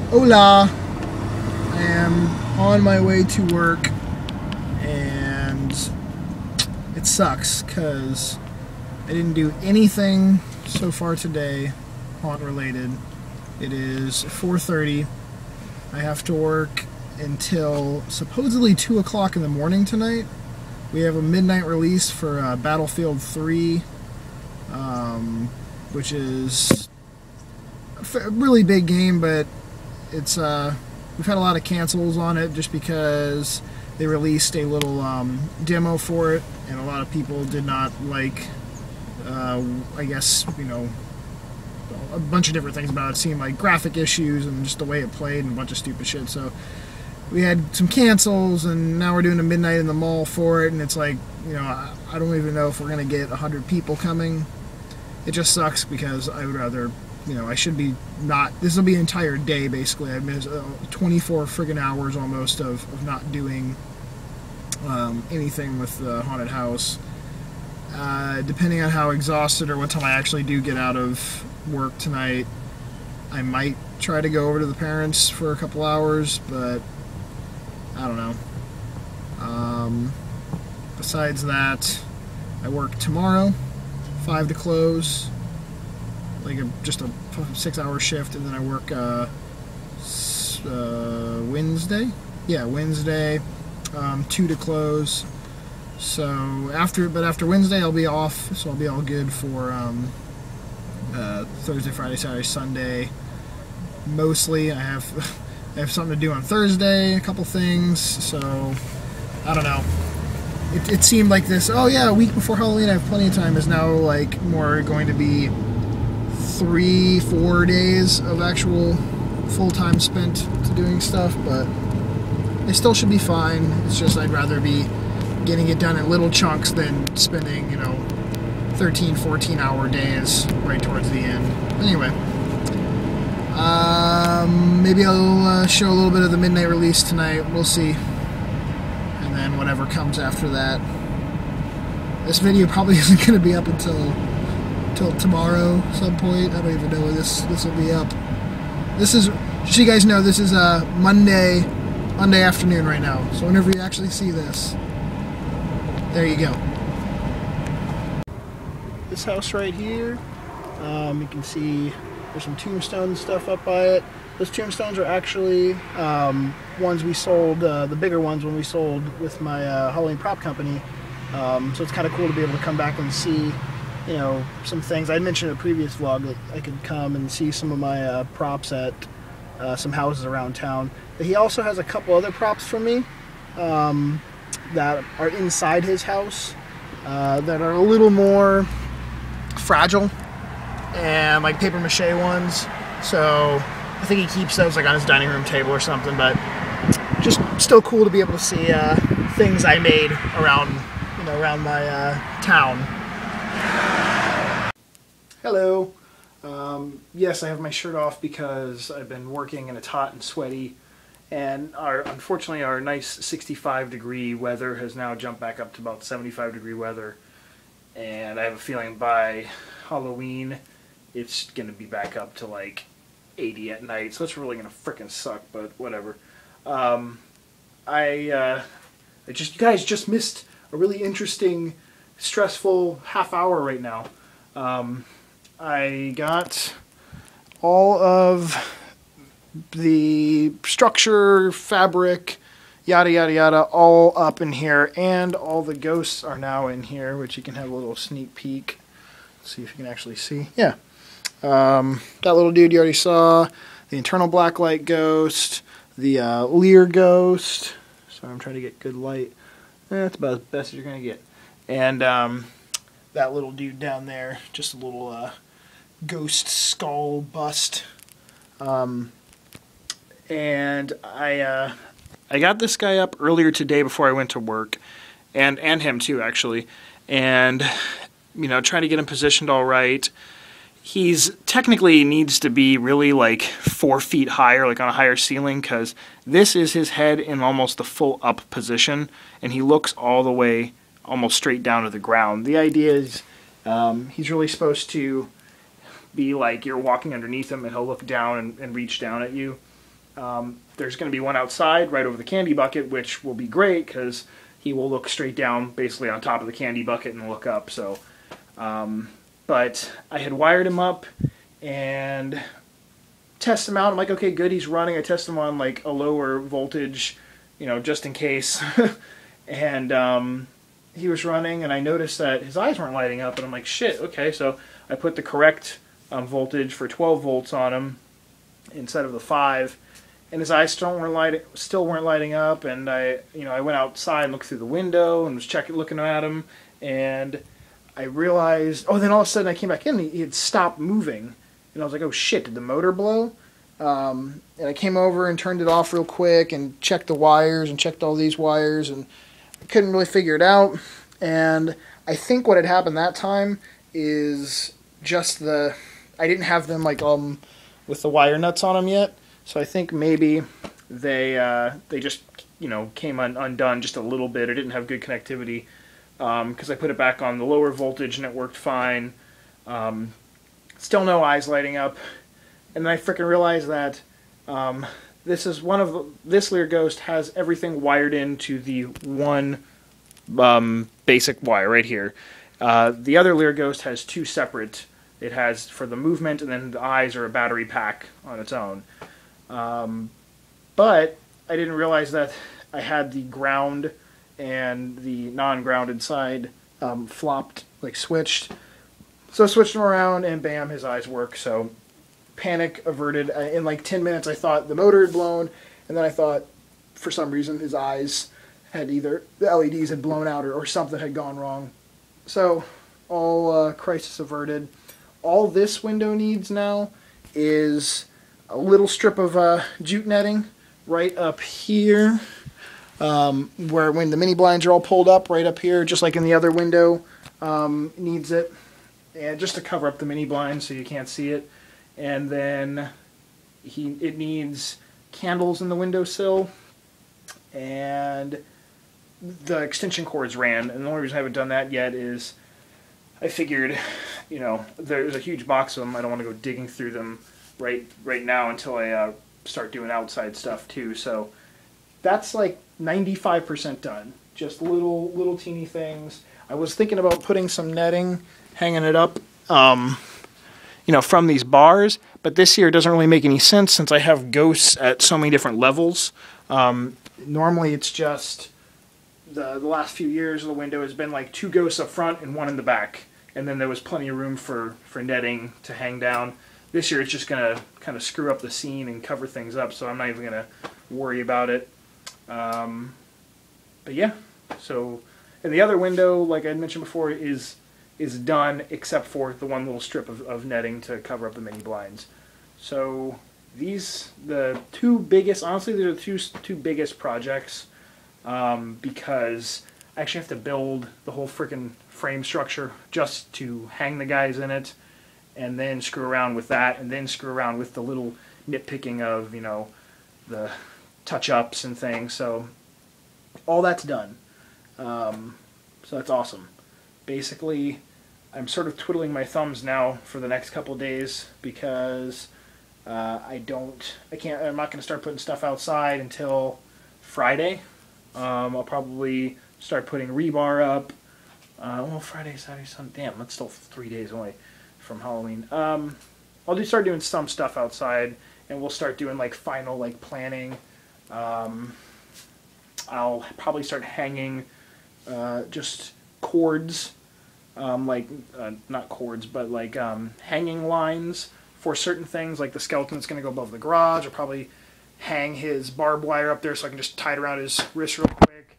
Hola! I am on my way to work, and it sucks because I didn't do anything so far today haunt related. It is 4:30. I have to work until supposedly 2 o'clock in the morning tonight. We have a midnight release for Battlefield 3, which is a really big game, but it's we've had a lot of cancels on it just because they released a little demo for it, and a lot of people did not like, I guess, you know, a bunch of different things about it. It seemed like graphic issues and just the way it played and a bunch of stupid shit. So we had some cancels, and now we're doing a midnight in the mall for it, and it's like, you know, I don't even know if we're going to get 100 people coming. It just sucks because I would rather, you know, I should be not, this will be an entire day basically. I've missed 24 friggin' hours almost of not doing anything with the haunted house. Depending on how exhausted or what time I actually do get out of work tonight, I might try to go over to the parents for a couple hours, but I don't know. Besides that, I work tomorrow, 5 to close, like just a 6-hour shift, and then I work Wednesday. Yeah, Wednesday, 2 to close. So after Wednesday I'll be off, so I'll be all good for Thursday, Friday, Saturday, Sunday. Mostly I have something to do on Thursday, a couple things, so I don't know. It seemed like this, oh yeah, a week before Halloween I have plenty of time, is now like more going to be 3-4 days of actual full time spent to doing stuff, but I still should be fine. It's just I'd rather be getting it done in little chunks than spending, you know, 13-14 hour days right towards the end. Anyway, maybe I'll show a little bit of the midnight release tonight. We'll see. And then whatever comes after that. This video probably isn't going to be up until tomorrow some point. I don't even know when this will be up. This is, just so you guys know, this is Monday afternoon right now. So whenever you actually see this, there you go. This house right here, you can see there's some tombstone stuff up by it. Those tombstones are actually ones we sold, the bigger ones when we sold with my Halloween prop company. So it's kind of cool to be able to come back and see, you know, some things. I mentioned in a previous vlog that I could come and see some of my props at some houses around town. But he also has a couple other props for me that are inside his house that are a little more fragile and like paper mache ones. So I think he keeps those like on his dining room table or something, but just still cool to be able to see things I made around, you know, around my town. Hello. Yes, I have my shirt off because I've been working and it's hot and sweaty, and unfortunately our nice 65-degree weather has now jumped back up to about 75-degree weather, and I have a feeling by Halloween it's going to be back up to like 80 at night, so it's really going to frickin' suck, but whatever. You guys just missed a really interesting, stressful half hour right now. I got all of the structure, fabric, yada yada yada, all up in here, and all the ghosts are now in here, which you can have a little sneak peek. Let's see if you can actually see. Yeah. That little dude you already saw, the internal blacklight ghost, the Lear ghost. Sorry, I'm trying to get good light. That's about as best as you're going to get. And that little dude down there, just a little ghost skull bust. And I got this guy up earlier today before I went to work, and him too actually, and you know, trying to get him positioned all right. He's technically needs to be really like 4 feet higher, like on a higher ceiling, because this is his head in almost the full up position, and he looks all the way almost straight down to the ground. The idea is he's really supposed to be like you're walking underneath him and he'll look down and reach down at you. there's going to be one outside right over the candy bucket, which will be great because he will look straight down basically on top of the candy bucket and look up. So, but I had wired him up and test him out. I'm like, okay, good, he's running. I test him on like a lower voltage, you know, just in case. And he was running, and I noticed that his eyes weren't lighting up, and I'm like, shit, okay. So I put the correct voltage for 12 volts on him instead of the 5, and his eyes still weren't lighting up. And I went outside and looked through the window and was looking at him, and I realized, oh, then all of a sudden I came back in, and he had stopped moving, and I was like, oh shit, did the motor blow? And I came over and turned it off real quick and checked the wires and checked all these wires, and I couldn't really figure it out. And I think what had happened that time is just I didn't have them like with the wire nuts on them yet, so I think maybe they just came undone just a little bit, or didn't have good connectivity, because I put it back on the lower voltage and it worked fine. Still no eyes lighting up, and then I freaking realized that this Lear Ghost has everything wired into the one basic wire right here. The other Lear Ghost has two separate. It has for the movement, and then the eyes are a battery pack on its own. But I didn't realize that I had the ground and the non-grounded side flopped, like switched. So I switched them around, and bam, his eyes work. So panic averted. In like 10 minutes, I thought the motor had blown, and then I thought, for some reason, his eyes had either the LEDs had blown out or something had gone wrong. So all crisis averted. All this window needs now is a little strip of jute netting right up here, where when the mini blinds are all pulled up, right up here, just like in the other window, needs it, and just to cover up the mini blinds so you can't see it. And then it needs candles in the windowsill, and the extension cords ran. And the only reason I haven't done that yet is I figured, there's a huge box of them. I don't want to go digging through them right now until I start doing outside stuff too. So that's like 95% done. Just little teeny things. I was thinking about putting some netting, hanging it up, from these bars, but this here doesn't really make any sense since I have ghosts at so many different levels. Normally it's just the last few years the window has been like 2 ghosts up front and 1 in the back, and then there was plenty of room for netting to hang down. This year it's just going to kind of screw up the scene and cover things up, so I'm not even going to worry about it. But yeah, so, and the other window, like I mentioned before, is done except for the one little strip of netting to cover up the mini blinds. So the two biggest, honestly, these are the two biggest projects, because I actually have to build the whole freaking frame structure just to hang the guys in it, and then screw around with that, and then screw around with the little nitpicking of, the touch-ups and things. So all that's done. So that's awesome. Basically, I'm sort of twiddling my thumbs now for the next couple days because I'm not going to start putting stuff outside until Friday. I'll probably start putting rebar up. Friday, Saturday, Sunday. Damn, that's still 3 days away from Halloween. I'll start doing some stuff outside, and we'll start doing like final planning. I'll probably start hanging just cords, not cords, but like hanging lines for certain things, like the skeleton that's going to go above the garage. I'll probably hang his barbed wire up there so I can just tie it around his wrist real quick.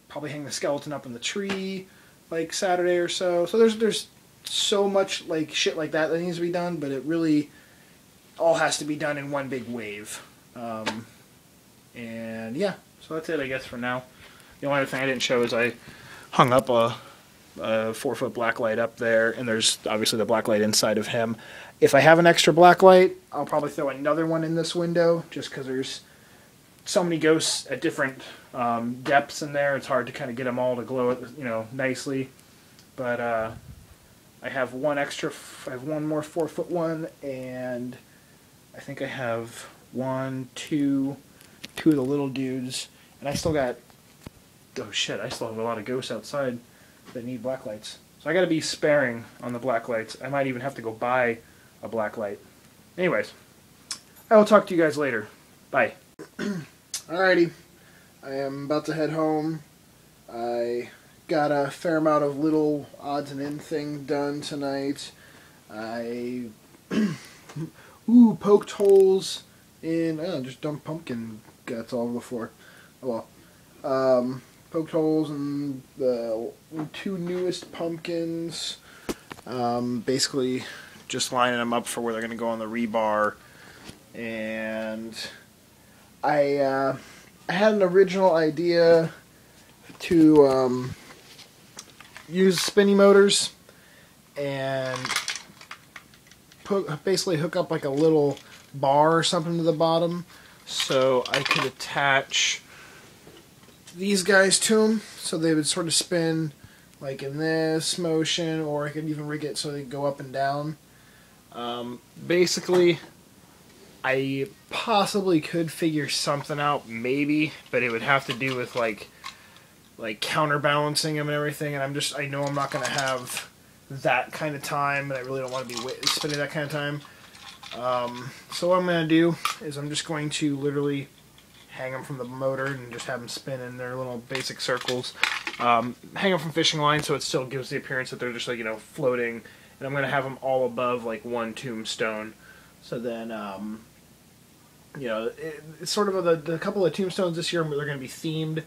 Probably hang the skeleton up in the tree like Saturday or so. So there's so much like shit like that needs to be done, but it really all has to be done in one big wave. And yeah, so that's it, I guess, for now. The only other thing I didn't show is I hung up a 4-foot blacklight up there, and there's obviously the blacklight inside of him. If I have an extra blacklight, I'll probably throw another one in this window, just because there's so many ghosts at different depths in there. It's hard to kind of get them all to glow, nicely. But I have one more 4-foot one, and I think I have two of the little dudes, and I still got, oh shit, I still have a lot of ghosts outside that need black lights. So I gotta be sparing on the black lights. I might even have to go buy a black light. Anyways, I will talk to you guys later. Bye. Alrighty, I am about to head home. I got a fair amount of little odds and ends thing done tonight. I poked holes in, just dumped pumpkin guts all over the floor. Oh well. Poked holes in the two newest pumpkins. Basically just lining them up for where they're going to go on the rebar. And I had an original idea to use spinning motors and basically hook up like a little bar or something to the bottom so I could attach these guys to them so they would sort of spin like in this motion, or I could even rig it so they go up and down. Basically, I possibly could figure something out, maybe, but it would have to do with like counterbalancing them and everything, and I know I'm not going to have that kind of time, and I really don't want to be spending that kind of time. So what I'm going to do is I'm just going to literally hang them from the motor and just have them spin in their little basic circles. Hang them from fishing line so it still gives the appearance that they're just like, floating, and I'm going to have them all above like one tombstone. So then, it's sort of the couple of tombstones this year, they're going to be themed.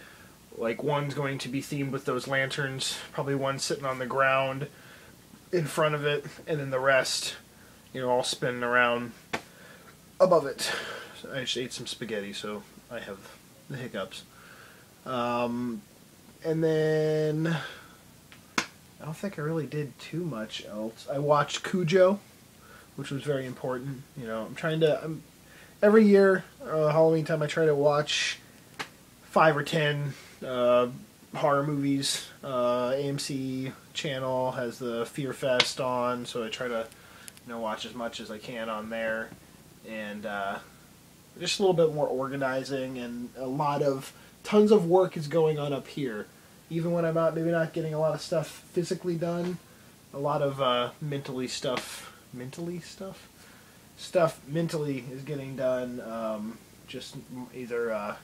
Like, one's going to be themed with those lanterns, probably one sitting on the ground in front of it, and then the rest, all spinning around above it. So I just ate some spaghetti, so I have the hiccups. And then I don't think I really did too much else. I watched Cujo, which was very important. Every year, Halloween time, I try to watch 5 or 10 horror movies. AMC channel has the Fear Fest on, so I try to watch as much as I can on there, and just a little bit more organizing, and tons of work is going on up here. Even when I'm out, maybe not getting a lot of stuff physically done, a lot of mentally is getting done, just either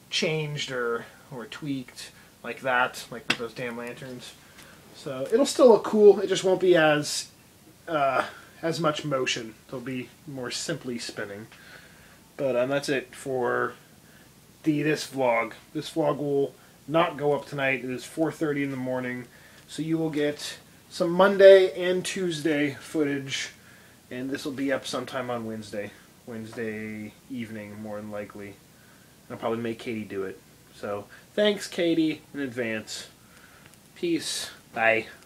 changed or tweaked, like that, like with those damn lanterns. So it'll still look cool, it just won't be as much motion. It'll be more simply spinning. But that's it for this vlog. This vlog will not go up tonight. It is 4:30 in the morning, so you will get some Monday and Tuesday footage, and this will be up sometime on Wednesday evening, more than likely. I'll probably make Katie do it. So thanks, Katie, in advance. Peace. Bye.